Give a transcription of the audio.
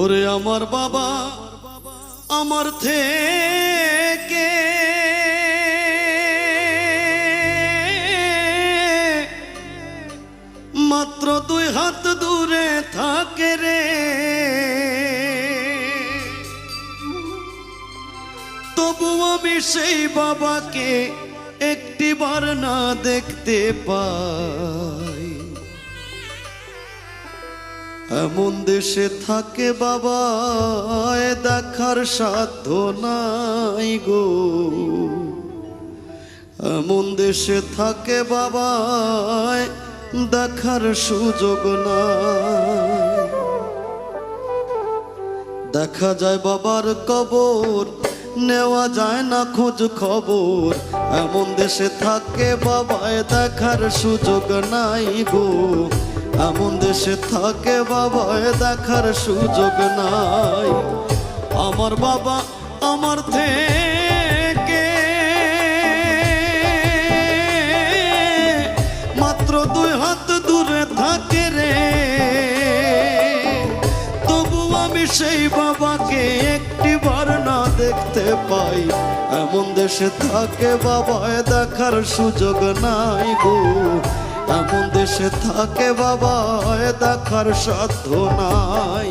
ওরে আমার বাবা আমার থেকে মাত্র 2 হাত দূরে থাকে রে, তবু আমি সেই বাবাকে একটিবার না দেখতে পাই। এমন দেশে থাকে বাবা দেখার সাধ্য নাই গো, এমন দেশে থাকে বাবা দেখার সুযোগ নাই। দেখা যায় বাবার কবর, নেওয়া যায় না খোঁজ খবর, এমন দেশে থাকে বাবায় দেখার সুযোগ নাই গো, এমন দেশে থাকে বাবায় দেখার সুযোগ নাই। আমার বাবা আমার থেকে মাত্র 2 হাত দূরে থাকে রে, তবু আমি সেই বাবাকে একটিবার না দেখতে পাই। এমন দেশে থাকে বাবায় দেখার সুযোগ নাই গো, এমন দেশে থাকে বাবায় দেখার সাধ্য নাই।